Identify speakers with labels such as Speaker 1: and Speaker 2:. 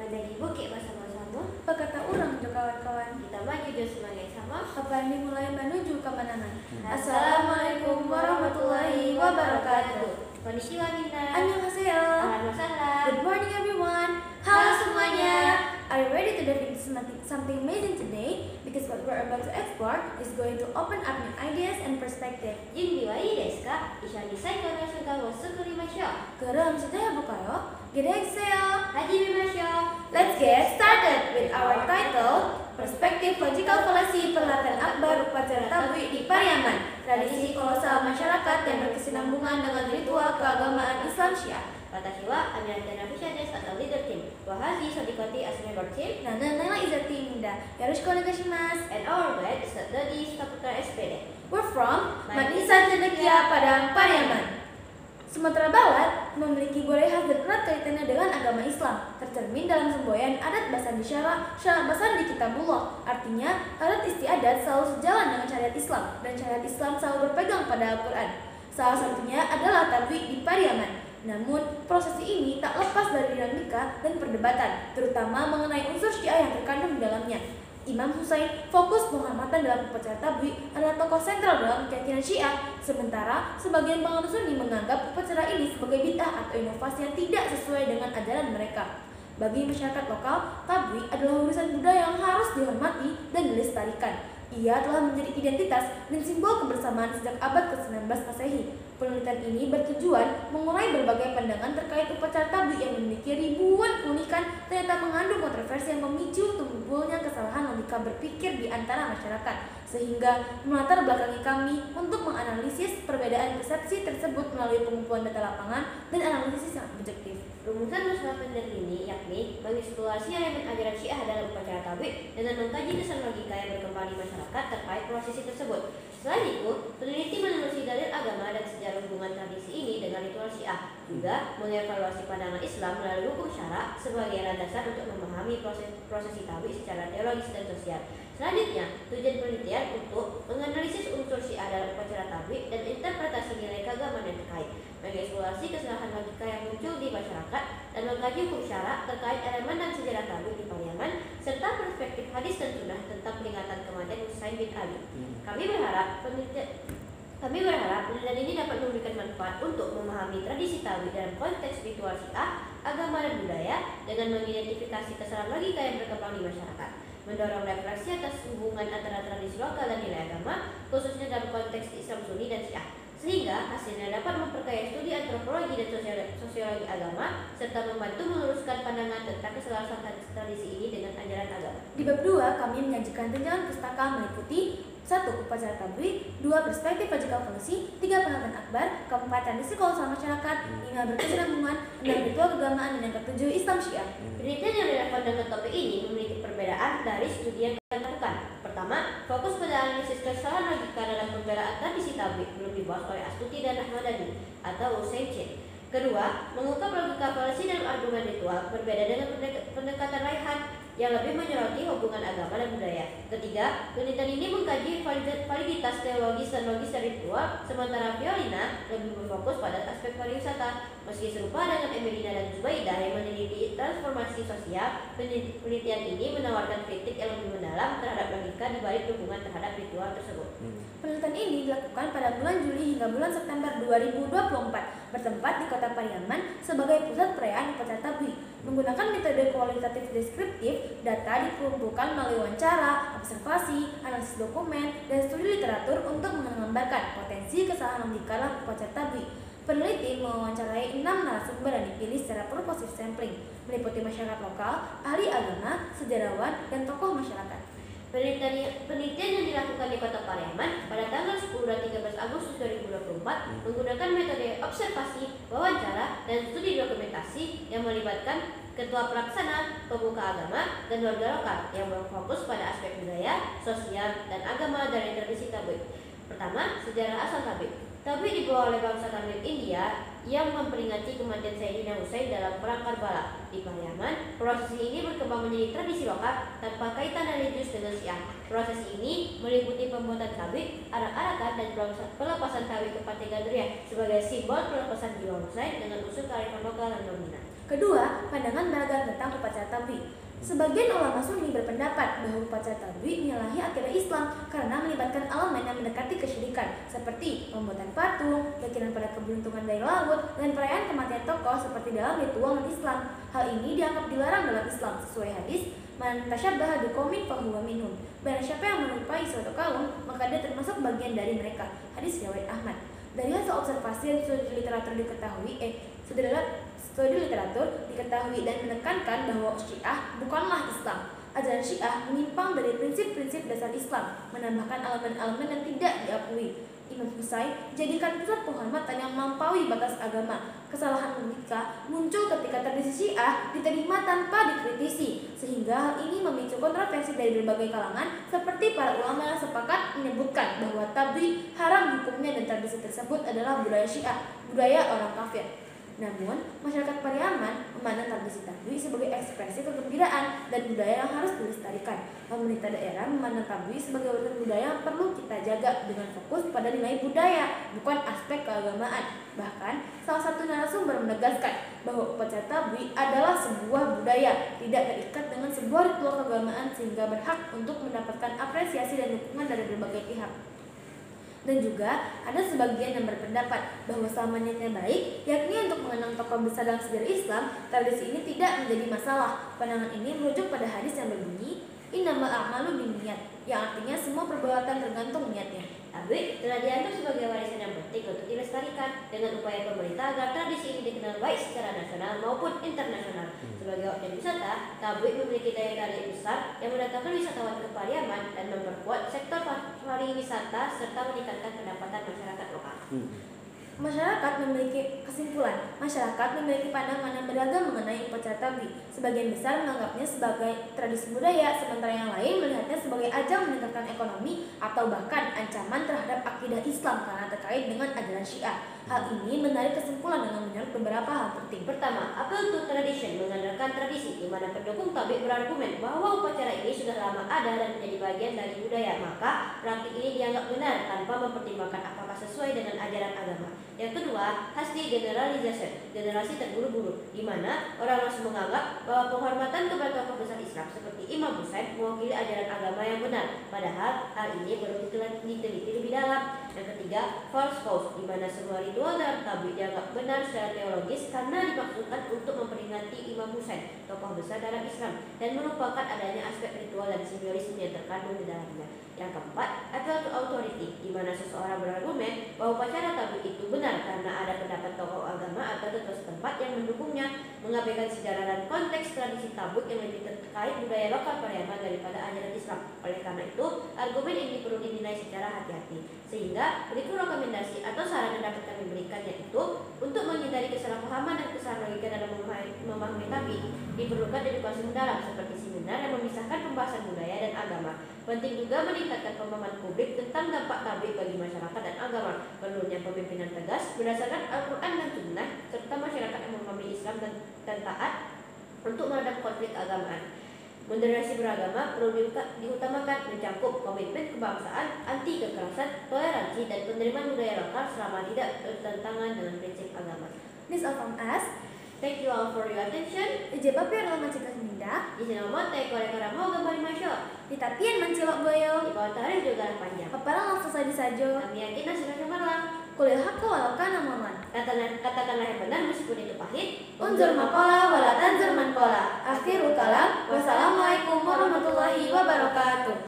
Speaker 1: menjadi bukit bersama-sama.
Speaker 2: Berkata orang jo kawan-kawan,
Speaker 1: Kita maju jo sebagai sama.
Speaker 2: kapan dimulai menuju kemenangan.
Speaker 1: Assalamualaikum warahmatullahi wabarakatuh. Konnichiwa minna.
Speaker 2: Annyeonghaseyo.
Speaker 1: Ahlan wa sahlan.
Speaker 2: Good morning everyone. Halo semuanya. Are you ready to dive into something amazing today? Because what we're about to explore is going to open up new ideas and perspective.
Speaker 1: Junbi wa ii desu ka? Ishou ni saiko no shunkan wo sukurimashou.
Speaker 2: 그럼 시작해볼까요? 기대해주세요.
Speaker 1: Hajimemashou.
Speaker 2: Let's get started with our title, Perspektif Logical Fallacy Peralatan Akbar Upacara Tabligh di Pariaman, tradisi kolosal masyarakat yang berkesinambungan dengan ritual keagamaan Islam Syiah.
Speaker 1: Watashi wa Aminata Nafisha desu atau leader team. Wa hazi sodikoti as member team.
Speaker 2: Nana Izati Minda, yoroshiku onegaishimasu.
Speaker 1: And our guide is Dodi Saputra SPD.
Speaker 2: We're from Manisan Cendekia, Padang, Pariaman. Sumatera Barat memiliki budaya khas dan erat kaitannya dengan agama Islam, tercermin dalam semboyan adat Basan di Syara Basan di Kitabullah. Artinya, adat istiadat selalu sejalan dengan syariat Islam, dan syariat Islam selalu berpegang pada Al-Quran. Salah satunya adalah tabligh di Pariaman. Namun, prosesi ini tak lepas dari dinamika dan perdebatan, terutama mengenai unsur Syiah yang terkandung di dalamnya. Imam Husain fokus penghormatan dalam upacara tabligh adalah tokoh sentral dalam keyakinan Syiah, sementara sebagian penganut Sunni menganggap upacara ini sebagai bid'ah atau inovasi yang tidak sesuai dengan ajaran mereka. Bagi masyarakat lokal, tabligh adalah urusan budaya yang harus dihormati dan dilestarikan. Ia telah menjadi identitas dan simbol kebersamaan sejak abad ke-19 Masehi. Penelitian ini bertujuan mengurai berbagai pandangan terkait upacara tabligh yang memiliki ribuan keunikan, ternyata mengandung kontroversi yang memicu tumbuhnya kesalahan logika berpikir di antara masyarakat, sehingga melatar belakangi kami untuk menganalisis perbedaan persepsi tersebut melalui pengumpulan data lapangan dan analisis yang objektif.
Speaker 1: Rumusan masalah penelitian ini yakni mengeksplorasi elemen ajaran Syiah dalam upacara tabligh dengan mengkaji dasar logika yang berkembang di masyarakat terkait prosesi tersebut. Selain itu, peneliti menelusuri dalil agama dan sejarah hubungan tradisi ini dengan ritual Syiah, juga mengevaluasi pandangan Islam melalui hukum syara sebagai landasan untuk memahami prosesi tabligh secara teologis dan sosial. Selanjutnya, tujuan penelitian untuk menganalisis unsur Syiah dalam upacara tabligh dan interpretasi nilai keagamaan yang terkait, mengeksplorasi kesalahan logika yang muncul di masyarakat, dan mengkaji hukum syara terkait elemen dan sejarah tabligh di Pariaman, serta perspektif hadis dan sunnah tentang peringatan kematian Husain bin Ali. Kami berharap penelitian ini dapat memberikan manfaat untuk memahami tradisi tabligh dalam konteks ritual Syiah, agama dan budaya, dengan mengidentifikasi kesalahan logika yang berkembang di masyarakat, mendorong refleksi atas hubungan antara tradisi lokal dan nilai agama, khususnya dalam konteks Islam Sunni dan Syiah, sehingga hasilnya dapat memperkaya studi antropologi dan sosiologi agama, serta membantu meluruskan pandangan tentang kesalahan tradisi ini dengan ajaran agama.
Speaker 2: Di bab 2, kami menyajikan tinjauan pustaka meliputi 1. Upacara tabligh, 2. Perspektif logical fallacy, 3. Peralatan akbar, 4. Tradisi kolosal masyarakat, 5. Berkesinambungan, 6. Ritual keagamaan, dan yang ke-7 Islam Syiah.
Speaker 1: Penelitian yang relevan dengan topik ini memiliki perbedaan dari studi yang kita lakukan. Pertama, fokus pada analisis kesalahan logika dalam pembelaan tradisi tabligh belum dibahas oleh Astuti dan Ahmadani atau UCC. Kedua, mengungkap logika fallacy dalam argumen ritual berbeda dengan pendekatan Raihan yang lebih menyoroti hubungan agama dan budaya. Ketiga, penelitian ini mengkaji validitas teologis dan logis dari ritual, sementara Violina lebih berfokus pada aspek pariwisata. Meski serupa dengan Emelina dan Zubaidah yang meneliti transformasi sosial, penelitian ini menawarkan kritik yang lebih mendalam terhadap logika di balik hubungan terhadap ritual tersebut.
Speaker 2: Penelitian ini dilakukan pada bulan Juli hingga bulan September 2024, bertempat di kota Pariaman sebagai pusat perayaan upacara tabligh. Menggunakan metode kualitatif deskriptif, data dikumpulkan melalui wawancara, observasi, analisis dokumen, dan studi literatur untuk menggambarkan potensi kesalahan logika dalam upacara tabligh. Peneliti mewawancarai 6 narasumber yang dipilih secara purposive sampling, meliputi masyarakat lokal, ahli agama, sejarawan, dan tokoh masyarakat.
Speaker 1: Penelitian yang dilakukan di Kota Pariaman pada tanggal 10 dan 13 Agustus 2024 menggunakan metode observasi, wawancara, dan studi dokumentasi yang melibatkan ketua pelaksana, pemuka agama, dan warga lokal yang berfokus pada aspek budaya, sosial, dan agama dari tradisi tabligh. Pertama, sejarah asal tabligh. Tabligh dibawa oleh bangsa Tamil India yang memperingati kematian Sayyidina Husain dalam perang Karbala. Di Pariaman, prosesi ini berkembang menjadi tradisi lokal tanpa kaitan religius dengan Syiah. Prosesi ini meliputi pembuatan tabligh, arak-arakan, dan pelepasan tabligh ke Pantai Gadriah sebagai simbol pelepasan jiwa Husain dengan unsur kearifan lokal dan dominan.
Speaker 2: Kedua, pandangan beragam tentang upacara tablik. Sebagian ulama Sunni berpendapat bahwa upacara tablik menyalahi akidah Islam karena melibatkan elemen yang mendekati kesyirikan seperti pembuatan patung, keyakinan pada keberuntungan dari laut, dan perayaan kematian tokoh seperti dalam ritual non-Islam. Hal ini dianggap dilarang dalam Islam sesuai hadis man tasyabbaha biqaumin fahuwa minhum. Barang siapa yang menyerupai suatu kaum, maka dia termasuk bagian dari mereka. Hadis riwayat Ahmad. Dari hasil observasi dan studi literatur diketahui dan menekankan bahwa Syiah bukanlah Islam. Ajaran Syiah menyimpang dari prinsip-prinsip dasar Islam, menambahkan elemen-elemen yang tidak diakui. Imam Husain jadikan pusat penghormatan yang melampaui batas agama. Kesalahan logika muncul ketika tradisi Syiah diterima tanpa dikritisi, sehingga hal ini memicu kontroversi dari berbagai kalangan, seperti para ulama yang sepakat menyebutkan bahwa tabligh haram hukumnya dan tradisi tersebut adalah budaya Syiah, budaya orang kafir. Namun, masyarakat Pariaman memandang tradisi tabligh sebagai ekspresi kegembiraan dan budaya yang harus dilestarikan. Pemerintah daerah memandang tabligh sebagai warisan budaya yang perlu kita jaga dengan fokus pada nilai budaya, bukan aspek keagamaan. Bahkan, salah satu narasumber menegaskan bahwa upacara tabligh adalah sebuah budaya, tidak terikat dengan sebuah ritual keagamaan sehingga berhak untuk mendapatkan apresiasi dan dukungan dari berbagai pihak. Dan juga ada sebagian yang berpendapat bahwa selama niatnya baik, yakni untuk mengenang tokoh besar dalam sejarah Islam, tradisi ini tidak menjadi masalah. Pandangan ini merujuk pada hadis yang berbunyi, innamal a'malu binniyat, yang artinya semua perbuatan tergantung niatnya.
Speaker 1: Tabligh telah dianggap sebagai warisan yang penting untuk dilestarikan dengan upaya pemerintah agar tradisi ini dikenal baik secara nasional maupun internasional. Sebagai objek wisata, tabligh memiliki daya tarik besar yang mendatangkan wisatawan ke Pariaman dan memperkuat sektor pariwisata serta meningkatkan pendapatan masyarakat lokal.
Speaker 2: Masyarakat memiliki pandangan yang beragam mengenai upacara tabligh. Sebagian besar menganggapnya sebagai tradisi budaya, sementara yang lain melihatnya sebagai ajang meningkatkan ekonomi atau bahkan ancaman terhadap akidah Islam karena terkait dengan ajaran Syiah. Hal ini menarik kesimpulan dengan menyorot beberapa hal penting.
Speaker 1: Pertama, appeal to tradition mengandalkan tradisi, di mana pendukung tabligh berargumen bahwa upacara ini sudah lama ada dan menjadi bagian dari budaya, maka praktik ini dianggap benar tanpa mempertimbangkan apakah sesuai dengan ajaran agama. Yang kedua, hasdi generalisasi, generasi terburu-buru, di mana orang langsung menganggap bahwa penghormatan kepada tokoh besar Islam seperti Imam Husain mewakili ajaran agama yang benar, padahal hal ini perlu diteliti lebih dalam. Yang ketiga, false pause, di mana semua ritual dalam tabligh dianggap benar secara teologis karena dimaksudkan untuk memperingati Imam Husain, tokoh besar dalam Islam, dan melupakan adanya aspek ritual dan simbolisme yang terkandung di dalamnya. Yang keempat, appeal to authority, di mana seseorang berargumen bahwa upacara tabligh itu benar karena ada pendapat tokoh agama atau tokoh setempat yang mendukungnya, mengabaikan sejarah dan konteks tradisi tabligh yang lebih terkait budaya lokal Pariaman daripada ajaran Islam. Oleh karena itu, argumen ini perlu dinilai secara hati-hati. Sehingga berikut rekomendasi atau saran yang dapat kami berikan, yaitu untuk menghindari kesalahpahaman dan kesalahan logika dalam memahami tabligh, diperlukan edukasi mendalam seperti seminar yang memisahkan pembahasan budaya dan agama. Penting juga meningkatkan pemahaman publik tentang dampak tabligh bagi masyarakat dan agama. Perlunya pemimpinan tegas berdasarkan Al-Quran dan Sunnah, serta masyarakat yang memahami Islam dan taat untuk meredam konflik keagamaan. Moderasi beragama perlu diutamakan, mencakup komitmen kebangsaan, anti kekerasan, toleransi, dan penerimaan budaya lokal selama tidak bertentangan dengan prinsip agama.
Speaker 2: This all from us.
Speaker 1: Thank you all for your attention.
Speaker 2: Ijabah adalah macita seminda.
Speaker 1: Di sini mau teh korek-korek mau gambar masyo.
Speaker 2: Di tapian mencilok boyo.
Speaker 1: Di bawah tarik juga panjang.
Speaker 2: Paparan langsung saja sajo.
Speaker 1: Kami yakin hasilnya cemerlang.
Speaker 2: Kuliah hak walaupun namongan.
Speaker 1: Katakanlah yang benar meskipun itu pahit.
Speaker 2: Unzur makola wala tanzur man kola. Akhirul kalam. Wassalam.